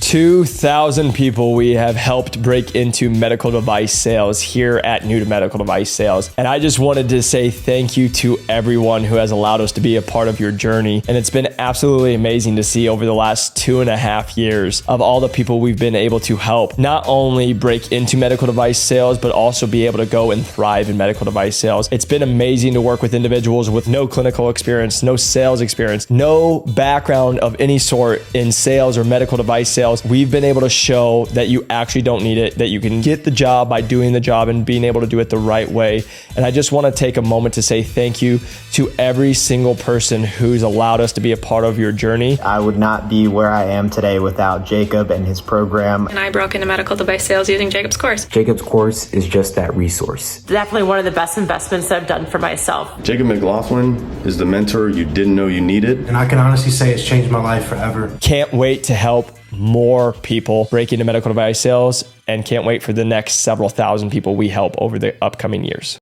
2,000 people we have helped break into medical device sales here at New to Medical Device Sales. And I just wanted to say thank you to everyone who has allowed us to be a part of your journey. And it's been absolutely amazing to see over the last 2.5 years of all the people we've been able to help not only break into medical device sales, but also be able to go and thrive in medical device sales. It's been amazing to work with individuals with no clinical experience, no sales experience, no background of any sort in sales or medical device sales. We've been able to show that you actually don't need it, that you can get the job by doing the job and being able to do it the right way. And I just want to take a moment to say thank you to every single person who's allowed us to be a part of your journey. I would not be where I am today without Jacob and his program. And I broke into medical device sales using Jacob's course. Jacob's course is just that resource. Definitely one of the best investments that I've done for myself. Jacob McLaughlin is the mentor you didn't know you needed. And I can honestly say it's changed my life forever. Can't wait to help more people break into medical device sales, and can't wait for the next several thousand people we help over the upcoming years.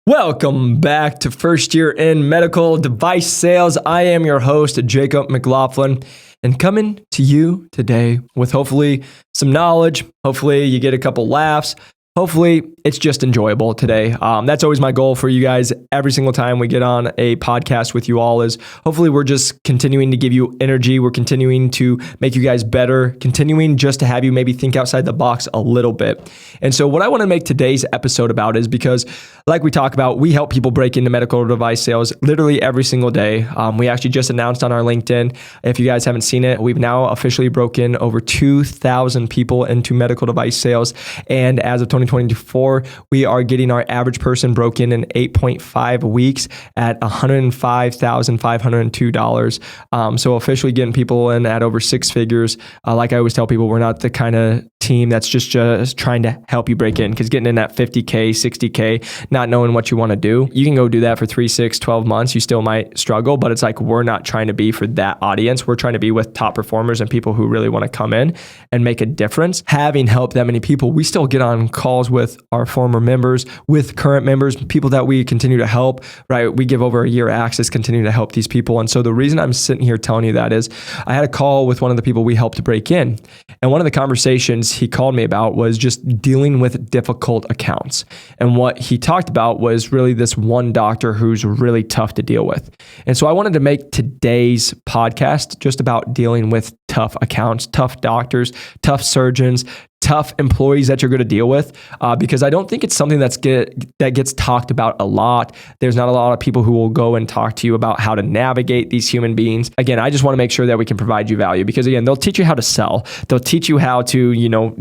Welcome back to First Year in Medical Device Sales. I am your host, Jacob McLaughlin, and coming to you today with hopefully some knowledge. Hopefully you get a couple laughs. Hopefully it's just enjoyable today. That's always my goal for you guys every single time we get on a podcast with you all, is hopefully we're just continuing to give you energy. We're continuing to make you guys better, continuing just to have you maybe think outside the box a little bit. And so what I want to make today's episode about is because, like we talk about, we help people break into medical device sales literally every single day. We actually just announced on our LinkedIn, if you guys haven't seen it, we've now officially broken over 2,000 people into medical device sales. And as of 2024, we are getting our average person broken in 8.5 weeks at $105,502. So officially getting people in at over six figures. Like I always tell people, we're not the kind of team that's just trying to help you break in, because getting in at 50K, 60K, not knowing what you want to do, you can go do that for 3, 6, 12 months. You still might struggle, but it's like, we're not trying to be for that audience. We're trying to be with top performers and people who really want to come in and make a difference. Having helped that many people, we still get on calls with our former members, with current members, people that we continue to help, right? We give over a year access, continue to help these people. And so the reason I'm sitting here telling you that is I had a call with one of the people we helped to break in. And one of the conversations he called me about was just dealing with difficult accounts. And what he talked about was really this one doctor who's really tough to deal with. And so I wanted to make today's podcast just about dealing with tough accounts, tough doctors, tough surgeons, tough employees that you're going to deal with, because I don't think it's something that gets talked about a lot. There's not a lot of people who will go and talk to you about how to navigate these human beings. Again, I just want to make sure that we can provide you value, because again, they'll teach you how to sell. They'll teach you how to,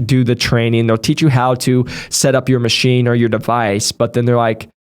do the training. They'll teach you how to set up your machine or your device. But then they're like,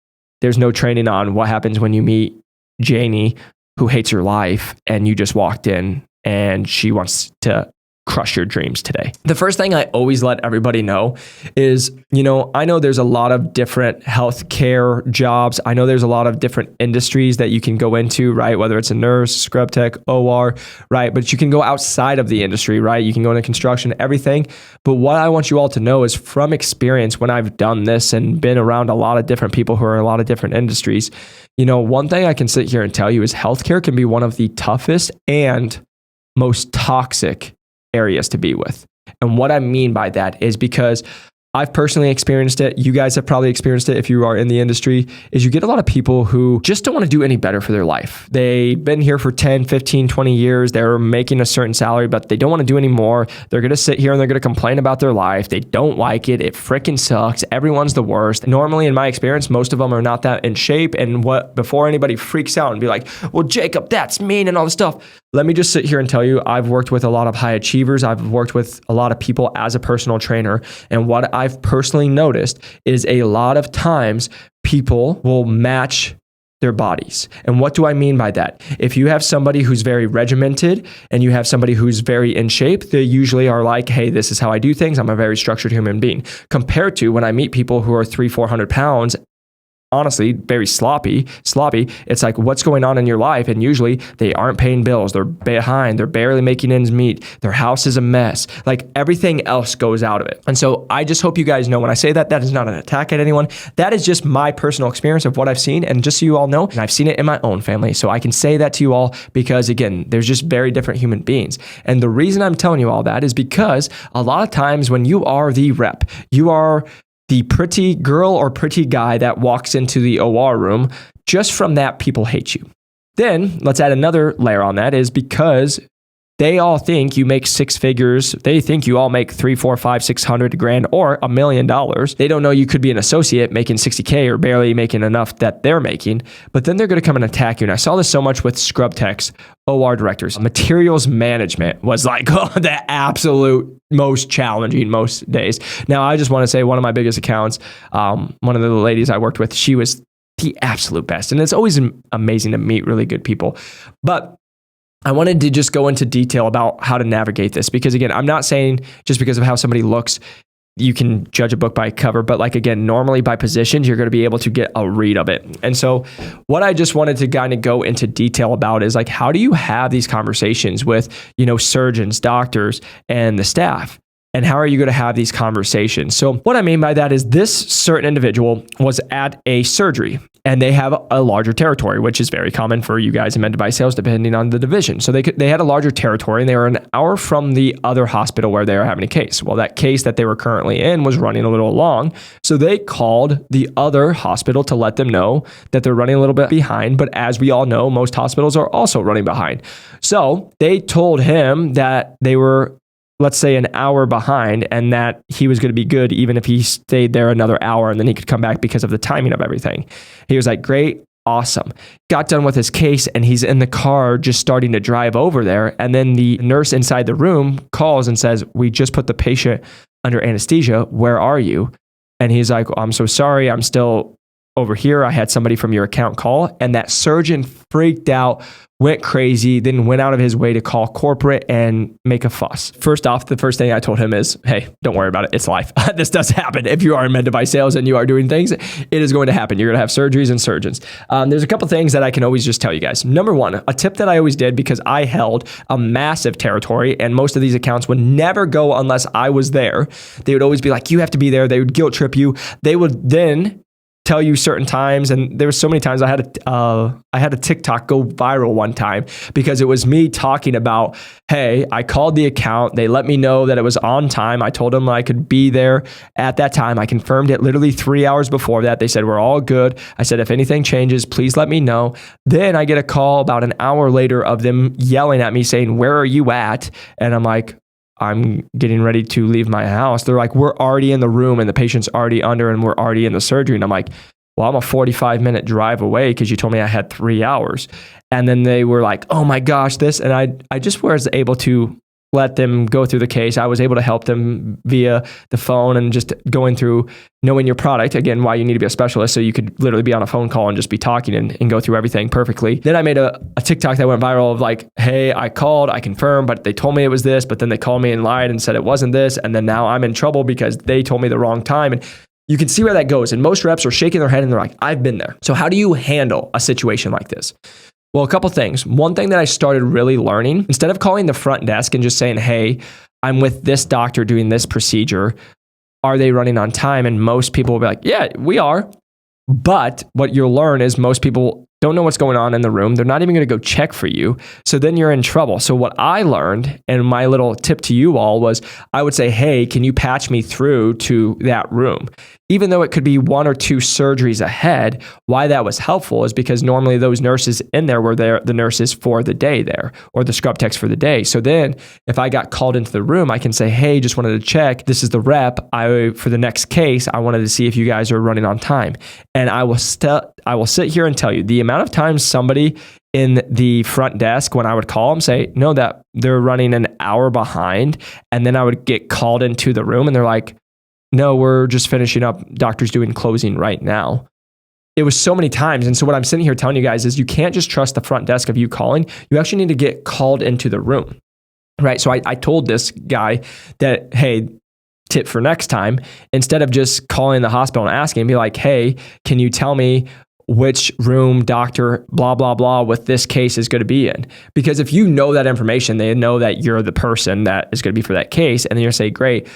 there's no training on what happens when you meet Janie, who hates your life, and you just walked in and she wants to crush your dreams today. The first thing I always let everybody know is, I know there's a lot of different healthcare jobs. I know there's a lot of different industries that you can go into, right? Whether it's a nurse, scrub tech, OR, right? But you can go outside of the industry, right? You can go into construction, everything. But what I want you all to know is, from experience, when I've done this and been around a lot of different people who are in a lot of different industries, one thing I can sit here and tell you is healthcare can be one of the toughest and most toxic areas to be with. And what I mean by that is because I've personally experienced it. You guys have probably experienced it if you are in the industry, is you get a lot of people who just don't want to do any better for their life. They've been here for 10, 15, 20 years. They're making a certain salary, but they don't want to do any more. They're going to sit here and they're going to complain about their life. They don't like it. It freaking sucks. Everyone's the worst. Normally, in my experience, most of them are not that in shape. And before anybody freaks out and be like, well, Jacob, that's mean and all this stuff. Let me just sit here and tell you, I've worked with a lot of high achievers. I've worked with a lot of people as a personal trainer. And what I've personally noticed is a lot of times people will match their bodies. And what do I mean by that? If you have somebody who's very regimented and you have somebody who's very in shape, they usually are like, hey, this is how I do things. I'm a very structured human being. Compared to when I meet people who are 300-400 pounds honestly very sloppy. It's like, what's going on in your life? And usually they aren't paying bills. They're behind. They're barely making ends meet. Their house is a mess. Like everything else goes out of it. And so I just hope you guys know when I say that, that is not an attack at anyone. That is just my personal experience of what I've seen. And just so you all know, and I've seen it in my own family. So I can say that to you all because again, there's just very different human beings. And the reason I'm telling you all that is because a lot of times when you are the rep, you are the pretty girl or pretty guy that walks into the OR room, just from that, people hate you. Then let's add another layer on that is because they all think you make six figures. They think you all make 3, 4, 5, 600 grand or $1 million. They don't know you could be an associate making 60K or barely making enough that they're making, but then they're going to come and attack you. And I saw this so much with scrub techs, OR directors. Materials management was like the absolute most challenging most days. Now, I just want to say one of my biggest accounts, one of the ladies I worked with, she was the absolute best. And it's always amazing to meet really good people. But I wanted to just go into detail about how to navigate this because again, I'm not saying just because of how somebody looks, you can judge a book by cover, but like again, normally by positions, you're going to be able to get a read of it. And so what I just wanted to kind of go into detail about is like, how do you have these conversations with, surgeons, doctors, and the staff? And how are you going to have these conversations? So what I mean by that is this certain individual was at a surgery and they have a larger territory, which is very common for you guys in med device sales, depending on the division. So they had a larger territory and they were an hour from the other hospital where they were having a case. Well, that case that they were currently in was running a little long. So they called the other hospital to let them know that they're running a little bit behind. But as we all know, most hospitals are also running behind. So they told him that they were, let's say, an hour behind and that he was going to be good even if he stayed there another hour and then he could come back because of the timing of everything. He was like, great, awesome. Got done with his case and he's in the car just starting to drive over there. And then the nurse inside the room calls and says, we just put the patient under anesthesia. Where are you? And he's like, I'm so sorry. I'm still over here. I had somebody from your account call. And that surgeon freaked out, went crazy, then went out of his way to call corporate and make a fuss. First off, the first thing I told him is, hey, don't worry about it. It's life. This does happen. If you are in med device sales and you are doing things, it is going to happen. You're going to have surgeries and surgeons. There's a couple things that I can always just tell you guys. Number one, a tip that I always did because I held a massive territory and most of these accounts would never go unless I was there. They would always be like, you have to be there. They would guilt trip you. They would then tell you certain times, and there were so many times I had a TikTok go viral one time because it was me talking about, hey, I called the account, they let me know that it was on time, I told them I could be there at that time, I confirmed it literally 3 hours before that, they said we're all good, I said if anything changes, please let me know. Then I get a call about an hour later of them yelling at me saying, where are you at? And I'm like, I'm getting ready to leave my house. They're like, we're already in the room and the patient's already under and we're already in the surgery. And I'm like, well, I'm a 45-minute drive away because you told me I had 3 hours. And then they were like, oh my gosh, this. And I just was able to let them go through the case. I was able to help them via the phone and just going through knowing your product. Again, why you need to be a specialist. So you could literally be on a phone call and just be talking and go through everything perfectly. Then I made a TikTok that went viral of like, hey, I called, I confirmed, but they told me it was this, but then they called me and lied and said it wasn't this. And then now I'm in trouble because they told me the wrong time. And you can see where that goes. And most reps are shaking their head and they're like, I've been there. So how do you handle a situation like this? Well, a couple things. One thing that I started really learning, instead of calling the front desk and just saying, hey, I'm with this doctor doing this procedure, are they running on time? And most people will be like, yeah, we are. But what you'll learn is most people don't know what's going on in the room. They're not even going to go check for you. So then you're in trouble. So what I learned, and my little tip to you all was, I would say, hey, can you patch me through to that room? Even though it could be 1 or 2 surgeries ahead, why that was helpful is because normally those nurses in there were the nurses for the day there, or the scrub techs for the day. So then if I got called into the room, I can say, hey, just wanted to check. This is the rep. For the next case, I wanted to see if you guys are running on time. And I will sit here and tell you the amount of times somebody in the front desk, when I would call them, say, no, that they're running an hour behind. And then I would get called into the room and they're like, no, we're just finishing up. Doctor's doing closing right now. It was so many times. And so what I'm sitting here telling you guys is you can't just trust the front desk of you calling. You actually need to get called into the room, right? So I told this guy that, hey, tip for next time, instead of just calling the hospital and asking, be like, hey, can you tell me which room doctor blah, blah, blah with this case is going to be in? Because if you know that information, they know that you're the person that is going to be for that case. And then you're say, great,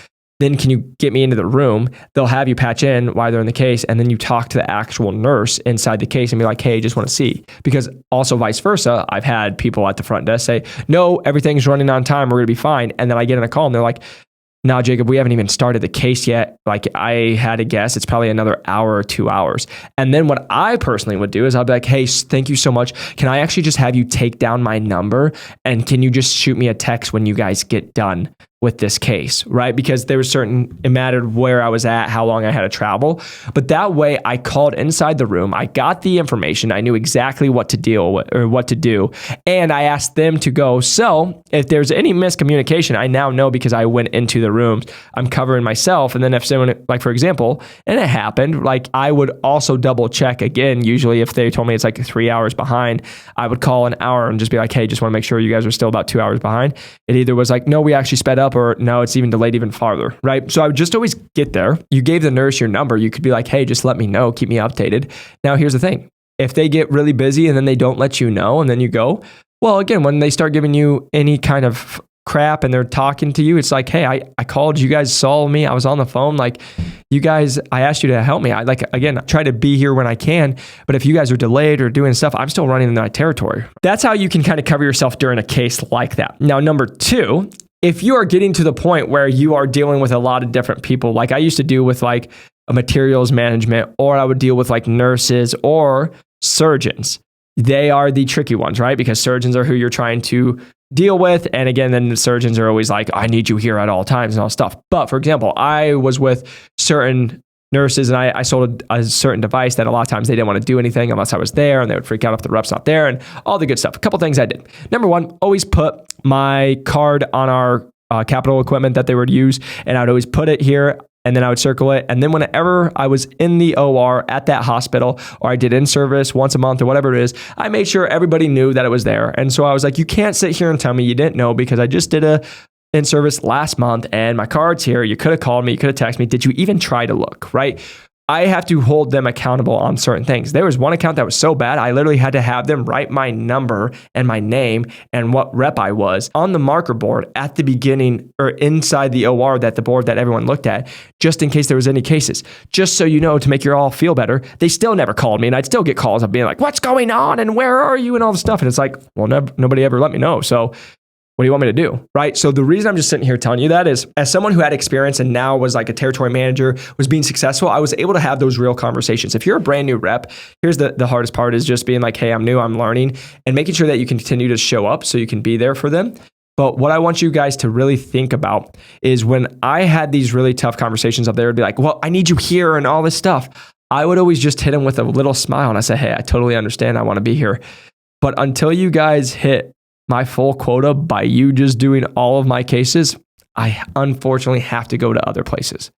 then can you get me into the room? They'll have you patch in while they're in the case. And then you talk to the actual nurse inside the case and be like, hey, I just want to see. Because also vice versa, I've had people at the front desk say, no, everything's running on time. We're going to be fine. And then I get in a call and they're like, no, Jacob, we haven't even started the case yet. Like, I had a guess, it's probably another hour or 2 hours. And then what I personally would do is I'll be like, hey, thank you so much. Can I actually just have you take down my number? And can you just shoot me a text when you guys get done with this case, right? Because there was it mattered where I was at, how long I had to travel. But that way I called inside the room. I got the information. I knew exactly what to deal with or what to do. And I asked them to go. So if there's any miscommunication, I now know because I went into the rooms, I'm covering myself. And then if someone, like for example, and it happened, like I would also double check again. Usually if they told me it's like 3 hours behind, I would call an hour and just be like, hey, just want to make sure you guys are still about 2 hours behind. It either was like, no, we actually sped up, or no, it's even delayed even farther, right? So I would just always get there. You gave the nurse your number. You could be like, hey, just let me know, keep me updated. Now, here's the thing. If they get really busy and then they don't let you know and then you go, well, again, when they start giving you any kind of crap and they're talking to you, it's like, hey, I called, you guys saw me, I was on the phone, like you guys, I asked you to help me. I try to be here when I can, but if you guys are delayed or doing stuff, I'm still running in my territory. That's how you can kind of cover yourself during a case like that. Now, number two, if you are getting to the point where you are dealing with a lot of different people, like I used to do with like a materials management, or I would deal with like nurses or surgeons. They are the tricky ones, right? Because surgeons are who you're trying to deal with. And again, then the surgeons are always like, I need you here at all times and all stuff. But for example, I was with certain nurses and I sold a certain device that a lot of times they didn't want to do anything unless I was there, and they would freak out if the rep's not there and all the good stuff. A couple things I did. Number one, always put my card on our capital equipment that they would use, and I would always put it here, and then I would circle it. And then whenever I was in the OR at that hospital, or I did in-service once a month or whatever it is, I made sure everybody knew that it was there. And so I was like, you can't sit here and tell me you didn't know, because I just did a in-service last month and my card's here. You could have called me, you could have texted me. Did you even try to look, right? I have to hold them accountable on certain things. There was one account that was so bad, I literally had to have them write my number and my name and what rep I was on the marker board at the beginning or inside the OR, that the board that everyone looked at, just in case there was any cases. Just so you know, to make you all feel better, they still never called me, and I'd still get calls of being like, what's going on and where are you and all the stuff. And it's like, well, nobody ever let me know. So what do you want me to do? Right? So the reason I'm just sitting here telling you that is, as someone who had experience and now was like a territory manager, was being successful, I was able to have those real conversations. If you're a brand new rep, here's the hardest part, is just being like, hey, I'm new, I'm learning, and making sure that you continue to show up so you can be there for them. But what I want you guys to really think about is, when I had these really tough conversations up there, would be like, well, I need you here and all this stuff. I would always just hit them with a little smile and I say, hey, I totally understand. I want to be here. But until you guys hit my full quota by you just doing all of my cases, I unfortunately have to go to other places,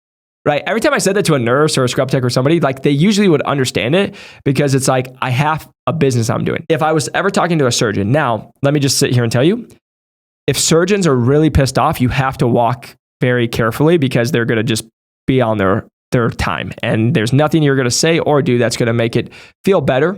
right? Every time I said that to a nurse or a scrub tech or somebody, like they usually would understand it, because it's like, I have a business I'm doing. If I was ever talking to a surgeon, now let me just sit here and tell you, if surgeons are really pissed off, you have to walk very carefully, because they're going to just be on their time, and there's nothing you're going to say or do that's going to make it feel better.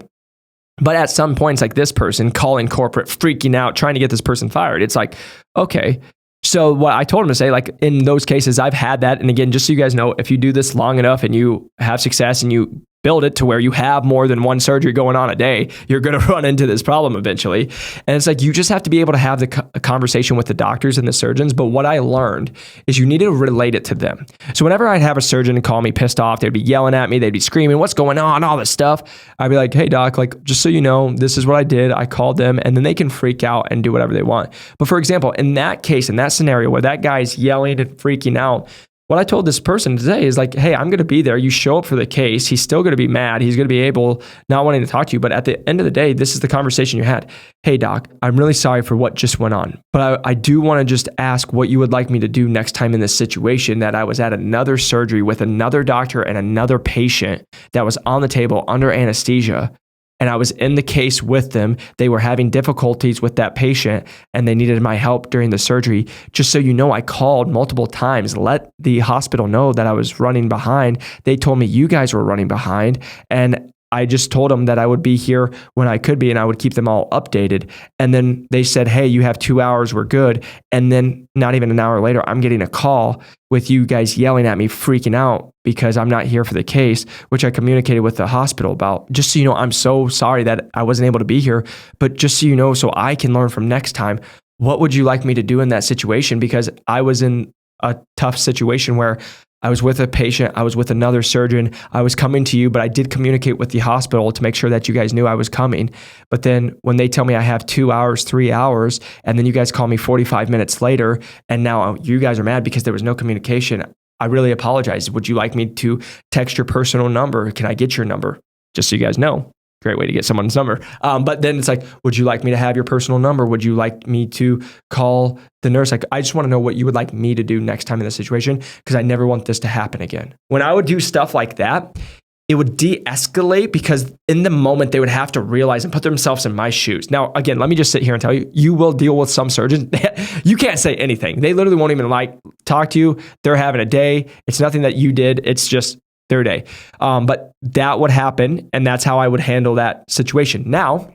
But at some points, like this person calling corporate, freaking out, trying to get this person fired, it's like, okay. So what I told him to say, like in those cases, I've had that. And again, just so you guys know, if you do this long enough and you have success and you build it to where you have more than one surgery going on a day, you're going to run into this problem eventually. And it's like, you just have to be able to have the conversation with the doctors and the surgeons. But what I learned is you need to relate it to them. So whenever I'd have a surgeon call me pissed off, they'd be yelling at me, they'd be screaming, what's going on, all this stuff. I'd be like, hey doc, like, just so you know, this is what I did. I called them, and then they can freak out and do whatever they want. But for example, in that case, in that scenario where that guy's yelling and freaking out, what I told this person today is like, hey, I'm going to be there. You show up for the case. He's still going to be mad. He's going to be able, not wanting to talk to you. But at the end of the day, this is the conversation you had. Hey, doc, I'm really sorry for what just went on. But I do want to just ask what you would like me to do next time in this situation, that I was at another surgery with another doctor and another patient that was on the table under anesthesia. and I was in the case with them. They were having difficulties with that patient and they needed my help during the surgery. Just so you know, I called multiple times, let the hospital know that I was running behind. They told me you guys were running behind, and I just told them that I would be here when I could be and I would keep them all updated. And then they said, hey, you have 2 hours, we're good. And then not even an hour later, I'm getting a call with you guys yelling at me, freaking out because I'm not here for the case, which I communicated with the hospital about. Just so you know, I'm so sorry that I wasn't able to be here, but just so you know, so I can learn from next time, what would you like me to do in that situation? Because I was in a tough situation where I was with a patient, I was with another surgeon, I was coming to you, but I did communicate with the hospital to make sure that you guys knew I was coming. But then when they tell me I have 2 hours, 3 hours, and then you guys call me 45 minutes later, and now you guys are mad because there was no communication, I really apologize. Would you like me to text your personal number? Can I get your number? Just so you guys know. Great way to get someone's number. But then it's like, would you like me to have your personal number? Would you like me to call the nurse? Like, I just want to know what you would like me to do next time in this situation, because I never want this to happen again. When I would do stuff like that, it would de-escalate because in the moment they would have to realize and put themselves in my shoes. Now, again, let me just sit here and tell you, you will deal with some surgeons. You can't say anything. They literally won't even talk to you. They're having a day. It's nothing that you did. It's just their day. But that would happen, and that's how I would handle that situation. Now,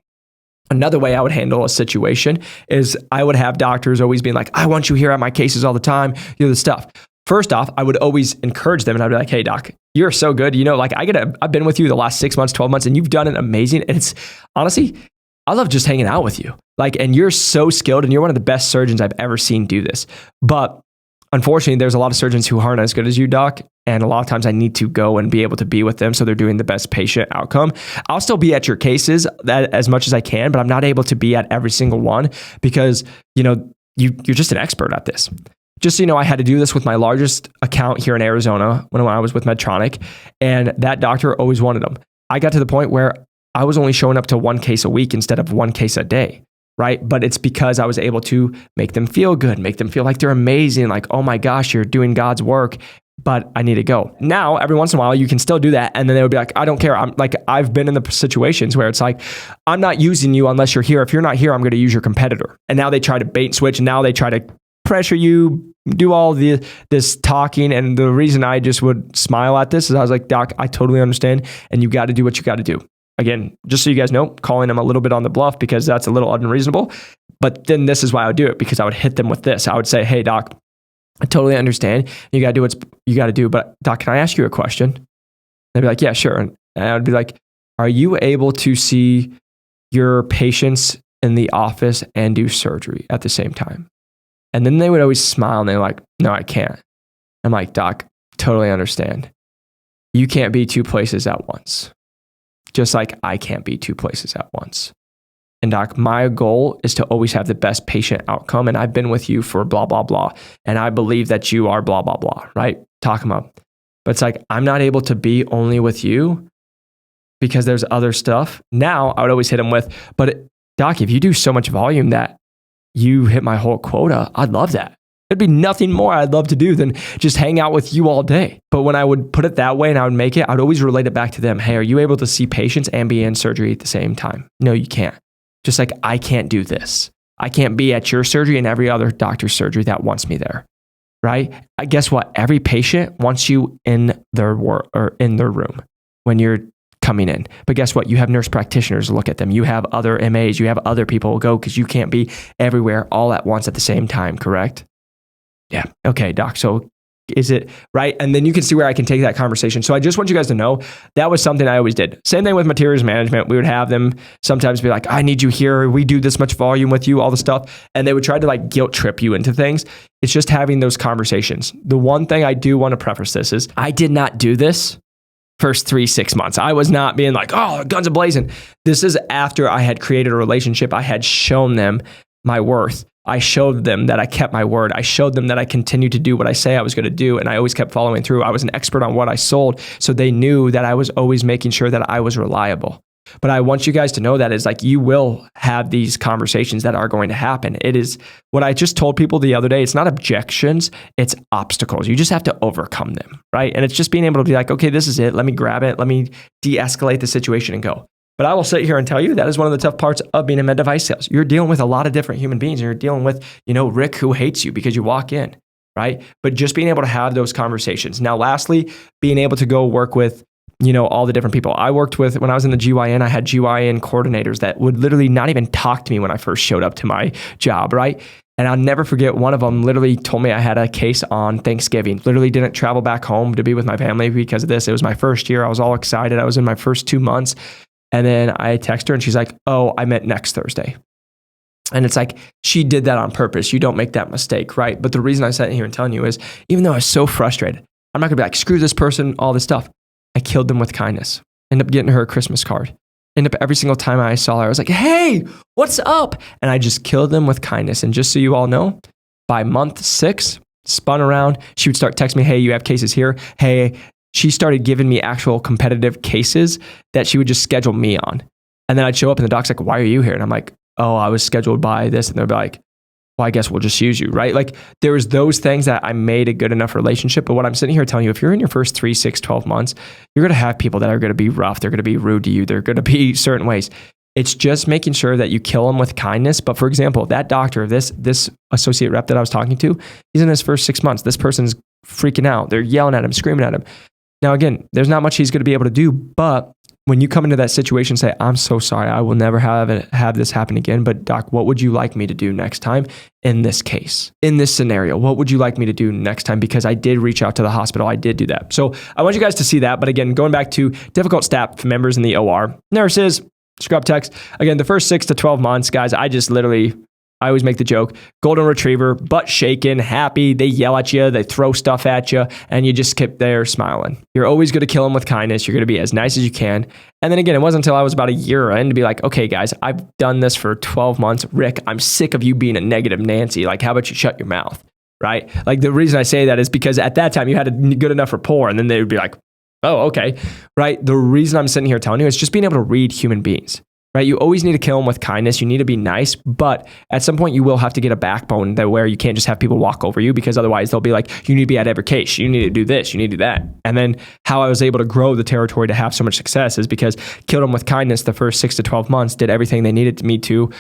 another way I would handle a situation is I would have doctors always being like, I want you here at my cases all the time, you know, the stuff. First off, I would always encourage them and I'd be like, hey doc, you're so good. You know, like I've been with you the last 6 months, 12 months, and you've done it amazing. And it's honestly, I love just hanging out with you. Like, and you're so skilled and you're one of the best surgeons I've ever seen do this. But unfortunately, there's a lot of surgeons who aren't as good as you, doc. And a lot of times I need to go and be able to be with them so they're doing the best patient outcome. I'll still be at your cases as much as I can, but I'm not able to be at every single one because, you know, you're just an expert at this. Just so you know, I had to do this with my largest account here in Arizona when I was with Medtronic, and that doctor always wanted them. I got to the point where I was only showing up to 1 case a week instead of 1 case a day. Right. But it's because I was able to make them feel good, make them feel like they're amazing. Like, oh my gosh, you're doing God's work, but I need to go. Now, every once in a while, you can still do that. And then they would be like, I don't care. I've been in the situations where it's like, I'm not using you unless you're here. If you're not here, I'm going to use your competitor. And now they try to bait and switch. And now they try to pressure you, do all this talking. And the reason I just would smile at this is I was like, doc, I totally understand. And you got to do what you got to do. Again, just so you guys know, calling them a little bit on the bluff because that's a little unreasonable. But then this is why I would do it, because I would hit them with this. I would say, hey, doc, I totally understand. You got to do what you got to do. But doc, can I ask you a question? They'd be like, yeah, sure. And I would be like, are you able to see your patients in the office and do surgery at the same time? And then they would always smile and they're like, no, I can't. I'm like, doc, totally understand. You can't be 2 places at once. Just like I can't be 2 places at once. And doc, my goal is to always have the best patient outcome. And I've been with you for blah, blah, blah. And I believe that you are blah, blah, blah, right? Talk them up. But it's like, I'm not able to be only with you because there's other stuff. Now I would always hit them with, but doc, if you do so much volume that you hit my whole quota, I'd love that. There'd be nothing more I'd love to do than just hang out with you all day. But when I would put it that way and I would make it, I'd always relate it back to them. Hey, are you able to see patients and be in surgery at the same time? No, you can't. Just like I can't do this. I can't be at your surgery and every other doctor's surgery that wants me there, right? Guess what? Every patient wants you in their in their room when you're coming in. But guess what? You have nurse practitioners look at them. You have other MAs. You have other people go because you can't be everywhere all at once at the same time, correct? Yeah. Okay, doc. So is it right? And then you can see where I can take that conversation. So I just want you guys to know that was something I always did. Same thing with materials management. We would have them sometimes be like, I need you here. We do this much volume with you, all the stuff. And they would try to like guilt trip you into things. It's just having those conversations. The one thing I do want to preface this is I did not do this first 3-6 months. I was not being like, oh, guns a-blazing. This is after I had created a relationship. I had shown them my worth. I showed them that I kept my word. I showed them that I continued to do what I say I was going to do. And I always kept following through. I was an expert on what I sold. So they knew that I was always making sure that I was reliable. But I want you guys to know that is like, you will have these conversations that are going to happen. It is what I just told people the other day. It's not objections, it's obstacles. You just have to overcome them, right? And it's just being able to be like, okay, this is it. Let me grab it. Let me de-escalate the situation and go. But I will sit here and tell you that is one of the tough parts of being in med device sales. You're dealing with a lot of different human beings, and you're dealing with, Rick who hates you because you walk in, right? But just being able to have those conversations. Now, lastly, being able to go work with, all the different people. I worked with, when I was in the GYN, I had GYN coordinators that would literally not even talk to me when I first showed up to my job, right? And I'll never forget, one of them literally told me I had a case on Thanksgiving. Literally didn't travel back home to be with my family because of this. It was my first year. I was all excited. I was in my first 2 months. And then I text her and she's like, oh, I meant next Thursday. And it's like, she did that on purpose. You don't make that mistake, right? But the reason I sat here and telling you is, even though I was so frustrated, I'm not gonna be like, screw this person, all this stuff. I killed them with kindness. Ended up getting her a Christmas card. Ended up every single time I saw her, I was like, hey, what's up? And I just killed them with kindness. And just so you all know, by month 6, spun around, she would start texting me, hey, you have cases here. Hey, she started giving me actual competitive cases that she would just schedule me on. And then I'd show up and the doc's like, why are you here? And I'm like, oh, I was scheduled by this. And they'll be like, well, I guess we'll just use you, right? Like there was those things that I made a good enough relationship. But what I'm sitting here telling you, if you're in your first 3, 6, 12 months, you're going to have people that are going to be rough. They're going to be rude to you. They're going to be certain ways. It's just making sure that you kill them with kindness. But for example, that doctor, this associate rep that I was talking to, he's in his first 6 months. This person's freaking out. They're yelling at him, screaming at him. Now, again, there's not much he's going to be able to do, but when you come into that situation, say, I'm so sorry, I will never have this happen again, but doc, what would you like me to do next time in this case, in this scenario? What would you like me to do next time? Because I did reach out to the hospital. I did do that. So I want you guys to see that. But again, going back to difficult staff members in the OR, nurses, scrub techs, again, the first 6 to 12 months, guys, I always make the joke, golden retriever, butt shaking, happy. They yell at you, they throw stuff at you, and you just keep there smiling. You're always going to kill them with kindness. You're going to be as nice as you can. And then again, it wasn't until I was about a year in to be like, okay, guys, I've done this for 12 months. Rick, I'm sick of you being a negative Nancy. Like, how about you shut your mouth, right? Like the reason I say that is because at that time you had a good enough rapport, and then they would be like, oh, okay, right? The reason I'm sitting here telling you is just being able to read human beings. Right? You always need to kill them with kindness. You need to be nice, but at some point you will have to get a backbone that where you can't just have people walk over you, because otherwise they'll be like, you need to be at every case. You need to do this. You need to do that. And then how I was able to grow the territory to have so much success is because killed them with kindness the first 6 to 12 months, did everything they needed me to,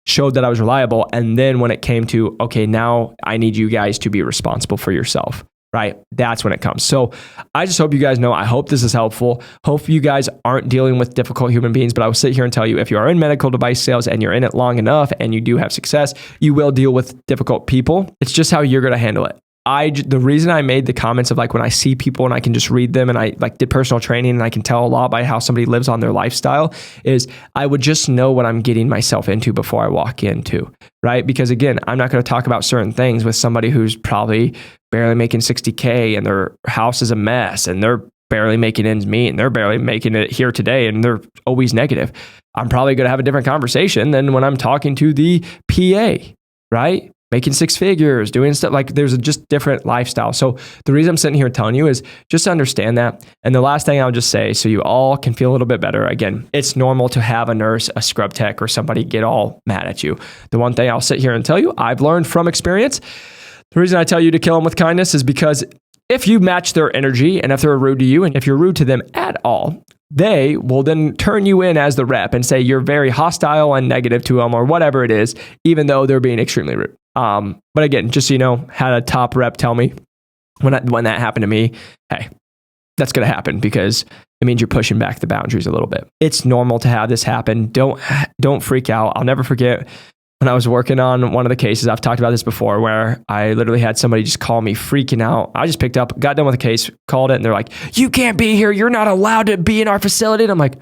showed that I was reliable. And then when it came to, okay, now I need you guys to be responsible for yourself. Right? That's when it comes. So I just hope you guys know, I hope this is helpful. Hope you guys aren't dealing with difficult human beings, but I will sit here and tell you, if you are in medical device sales and you're in it long enough and you do have success, you will deal with difficult people. It's just how you're going to handle it. The reason I made the comments of like when I see people and I can just read them, and I like did personal training and I can tell a lot by how somebody lives on their lifestyle, is I would just know what I'm getting myself into before I walk into, right? Because again, I'm not going to talk about certain things with somebody who's probably barely making $60K and their house is a mess and they're barely making ends meet and they're barely making it here today and they're always negative. I'm probably going to have a different conversation than when I'm talking to the PA, right? Making 6 figures, doing stuff like there's a just different lifestyle. So the reason I'm sitting here telling you is just to understand that. And the last thing I'll just say, so you all can feel a little bit better. Again, it's normal to have a nurse, a scrub tech, or somebody get all mad at you. The one thing I'll sit here and tell you, I've learned from experience, the reason I tell you to kill them with kindness is because if you match their energy and if they're rude to you and if you're rude to them at all, they will then turn you in as the rep and say you're very hostile and negative to them or whatever it is, even though they're being extremely rude. But again, just so you know, had a top rep tell me when that happened to me, hey, that's going to happen because it means you're pushing back the boundaries a little bit. It's normal to have this happen. Don't freak out. I'll never forget when I was working on one of the cases, I've talked about this before, where I literally had somebody just call me freaking out. I just picked up, got done with the case, called it, and they're like, you can't be here. You're not allowed to be in our facility. And I'm like,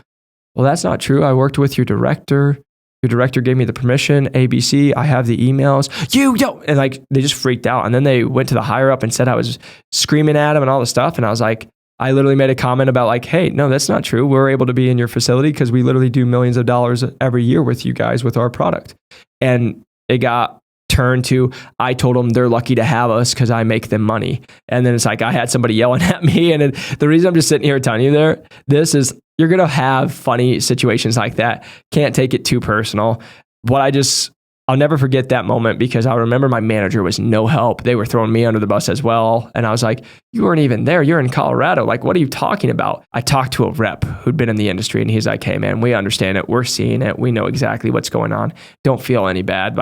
well, that's not true. I worked with your director. Your director gave me the permission, ABC. I have the emails. And like, they just freaked out. And then they went to the higher up and said I was screaming at him and all this stuff. And I was like, I literally made a comment about like, hey, no, that's not true. We're able to be in your facility because we literally do millions of dollars every year with you guys with our product. And it got turned to, I told them they're lucky to have us because I make them money. And then it's like, I had somebody yelling at me. And the reason I'm just sitting here telling you this is you're going to have funny situations like that. Can't take it too personal. What I just I'll never forget that moment because I remember my manager was no help. They were throwing me under the bus as well. And I was like, you weren't even there. You're in Colorado. Like, what are you talking about? I talked to a rep who'd been in the industry and he's like, hey man, we understand it. We're seeing it. We know exactly what's going on. Don't feel any bad.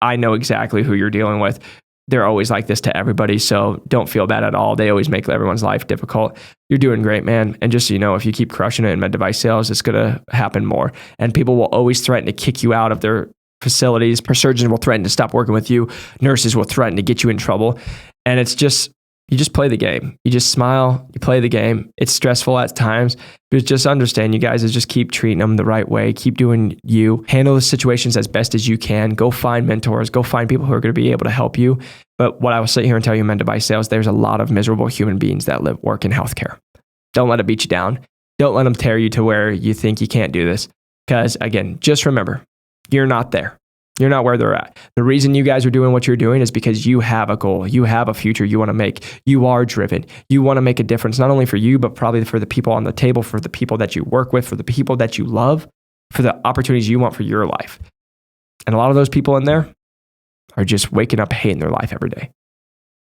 I know exactly who you're dealing with. They're always like this to everybody. So don't feel bad at all. They always make everyone's life difficult. You're doing great, man. And just so you know, if you keep crushing it in med device sales, it's going to happen more. And people will always threaten to kick you out of their facilities. Surgeons will threaten to stop working with you. Nurses will threaten to get you in trouble. And it's just, you just play the game. You just smile, you play the game. It's stressful at times, but just understand you guys is just keep treating them the right way. Keep doing you. Handle the situations as best as you can. Go find mentors. Go find people who are going to be able to help you. But what I will sit here and tell you in med device sales, there's a lot of miserable human beings that work in healthcare. Don't let it beat you down. Don't let them tear you to where you think you can't do this. Because again, just remember, you're not there. You're not where they're at. The reason you guys are doing what you're doing is because you have a goal. You have a future you want to make. You are driven. You want to make a difference, not only for you, but probably for the people on the table, for the people that you work with, for the people that you love, for the opportunities you want for your life. And a lot of those people in there are just waking up hating their life every day.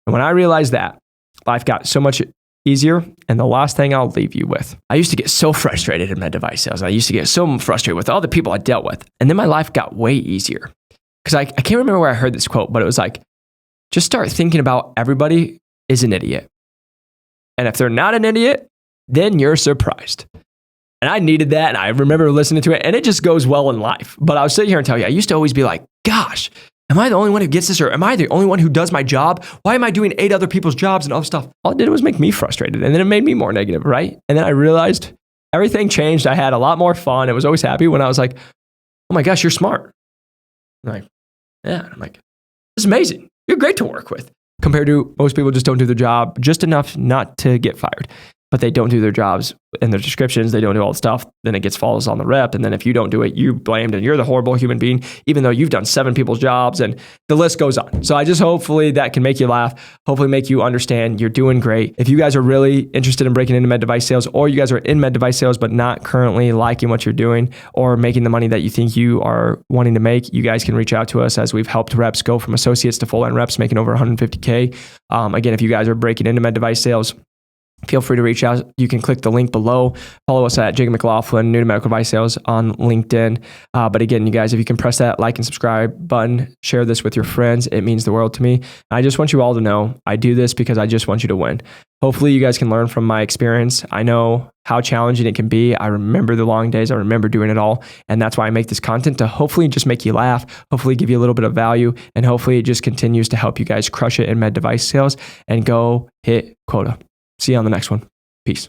And when I realized that, life got so much easier. And the last thing I'll leave you with, I used to get so frustrated in med device sales. I used to get so frustrated with all the people I dealt with. And then my life got way easier. Because I can't remember where I heard this quote, but it was like, just start thinking about everybody is an idiot. And if they're not an idiot, then you're surprised. And I needed that. And I remember listening to it and it just goes well in life. But I was sitting here and tell you, I used to always be like, gosh, am I the only one who gets this? Or am I the only one who does my job? Why am I doing 8 other people's jobs and all this stuff? All it did was make me frustrated. And then it made me more negative, right? And then I realized everything changed. I had a lot more fun. I was always happy when I was like, oh my gosh, you're smart. I'm like, yeah. I'm like, this is amazing. You're great to work with. Compared to most people just don't do their job just enough not to get fired. But they don't do their jobs in their descriptions. They don't do all the stuff. Then it falls on the rep. And then if you don't do it, you're blamed and you're the horrible human being, even though you've done 7 people's jobs and the list goes on. So I just hopefully that can make you laugh, hopefully make you understand you're doing great. If you guys are really interested in breaking into med device sales, or you guys are in med device sales, but not currently liking what you're doing or making the money that you think you are wanting to make, you guys can reach out to us as we've helped reps go from associates to full-line reps making over 150K. Again, if you guys are breaking into med device sales, feel free to reach out. You can click the link below. Follow us at Jacob McLaughlin, new to medical device sales on LinkedIn. But again, you guys, if you can press that like and subscribe button, share this with your friends. It means the world to me. I just want you all to know I do this because I just want you to win. Hopefully you guys can learn from my experience. I know how challenging it can be. I remember the long days. I remember doing it all. And that's why I make this content, to hopefully just make you laugh, hopefully give you a little bit of value, and hopefully it just continues to help you guys crush it in med device sales and go hit quota. See you on the next one. Peace.